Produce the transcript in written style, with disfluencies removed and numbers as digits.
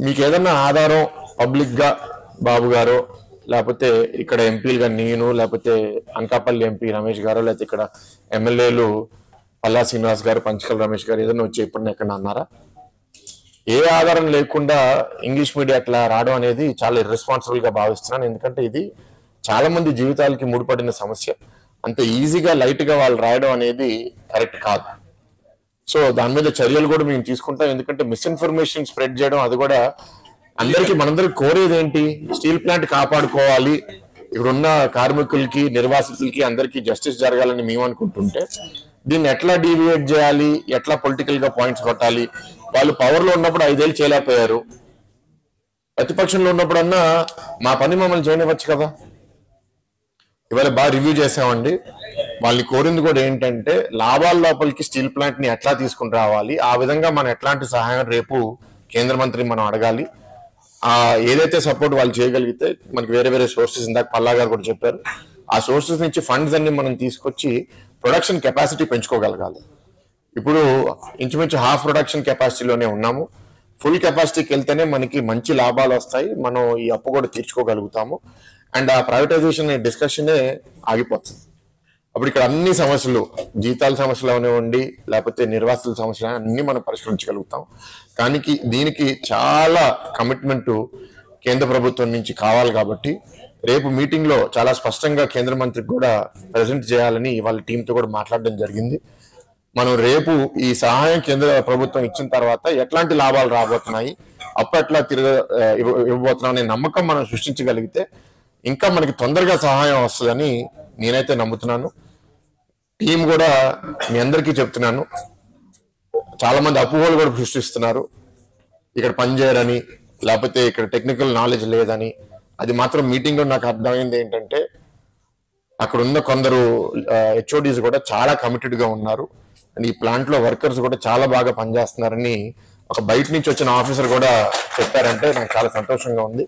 మీకు ఏదన్నా ఆధారం పబ్లిక్ గా బాబు గారు లేకపోతే ఇక్కడ ఎంపీలుగా నేను లేకపోతే అనకాపల్లి ఎంపీ రమేష్ గారు లేకపోతే ఇక్కడ ఎమ్మెల్యేలు పల్లా శ్రీనివాస్ గారు పంచకల్ రమేష్ గారు ఏదైనా వచ్చి ఇప్పుడు ఎక్కడ అన్నారా? ఏ ఆధారం లేకుండా ఇంగ్లీష్ మీడియా అట్లా రావడం అనేది చాలా ఇర్రెస్పాన్సిబుల్ గా భావిస్తున్నాను. ఎందుకంటే ఇది చాలా మంది జీవితాలకి ముడిపడిన సమస్య. అంత ఈజీగా లైట్ గా వాళ్ళు రాయడం అనేది కరెక్ట్ కాదు. సో దాని మీద చర్యలు కూడా మేము తీసుకుంటాం. ఎందుకంటే మిస్ఇన్ఫర్మేషన్ స్ప్రెడ్ చేయడం అది కూడా మనందరికి కోరేది ఏంటి? స్టీల్ ప్లాంట్ కాపాడుకోవాలి, ఇక్కడున్న కార్మికులకి నిర్వాసితులకి అందరికీ జస్టిస్ జరగాలని మేము అనుకుంటుంటే దీన్ని ఎట్లా డీవియేట్ చేయాలి, ఎట్లా పొలిటికల్ గా పాయింట్స్ కొట్టాలి. వాళ్ళు పవర్ లో ఉన్నప్పుడు 5 ఏళ్ళు చేయలేకపోయారు, ప్రతిపక్షంలో ఉన్నప్పుడన్నా మా పని మమ్మల్ని చేయనివ్వచ్చు కదా. ఇవాళ బాగా రివ్యూ చేసామండి. వాళ్ళని కోరింది కూడా ఏంటంటే లాభాల లోపలికి స్టీల్ ప్లాంట్ ని ఎట్లా తీసుకుని రావాలి, ఆ విధంగా మనం ఎట్లాంటి సహాయం రేపు కేంద్ర మంత్రి మనం అడగాలి. ఏదైతే సపోర్ట్ వాళ్ళు చేయగలిగితే మనకి వేరే వేరే సోర్సెస్, ఇందాక పల్లా గారు కూడా చెప్పారు, ఆ సోర్సెస్ నుంచి ఫండ్స్ అన్ని మనం తీసుకొచ్చి ప్రొడక్షన్ కెపాసిటీ పెంచుకోగలగాలి. ఇప్పుడు ఇంచుమించు హాఫ్ ప్రొడక్షన్ కెపాసిటీలోనే ఉన్నాము. ఫుల్ కెపాసిటీకి వెళ్తేనే మనకి మంచి లాభాలు వస్తాయి, మనం ఈ అప్పు కూడా తీర్చుకోగలుగుతాము. అండ్ ఆ ప్రైవేటైజేషన్ డిస్కషనే ఆగిపోతుంది. అప్పుడు ఇక్కడ అన్ని సమస్యలు, జీతాల సమస్యలు అవనివ్వండి లేకపోతే నిర్వాసితుల సమస్యలు అన్ని మనం పరిష్కరించగలుగుతాం. కానీ దీనికి చాలా కమిట్మెంట్ కేంద్ర ప్రభుత్వం నుంచి కావాలి. కాబట్టి రేపు మీటింగ్ లో చాలా స్పష్టంగా కేంద్ర మంత్రికి కూడా ప్రజెంట్ చేయాలని వాళ్ళ టీంతో కూడా మాట్లాడడం జరిగింది. మనం రేపు ఈ సహాయం కేంద్ర ప్రభుత్వం ఇచ్చిన తర్వాత ఎట్లాంటి లాభాలు రాబోతున్నాయి, అప్పు ఎట్లా ఇవ్వబోతున్నాం అనే నమ్మకం మనం సృష్టించగలిగితే ఇంకా మనకి తొందరగా సహాయం వస్తుందని నేనైతే నమ్ముతున్నాను. టీం కూడా మీ అందరికీ చెప్తున్నాను, చాలా మంది అపోహలు కూడా సృష్టిస్తున్నారు, ఇక్కడ పనిచేయరని లేకపోతే ఇక్కడ టెక్నికల్ నాలెడ్జ్ లేదని. అది మాత్రం మీటింగ్ లో నాకు అర్థమైంది ఏంటంటే అక్కడ ఉన్న కొందరు హెచ్ఓడీస్ కూడా చాలా కమిటెడ్ గా ఉన్నారు. అండ్ ఈ ప్లాంట్ లో వర్కర్స్ కూడా చాలా బాగా పనిచేస్తున్నారని ఒక బయట నుంచి వచ్చిన ఆఫీసర్ కూడా చెప్పారంటే నాకు చాలా సంతోషంగా ఉంది.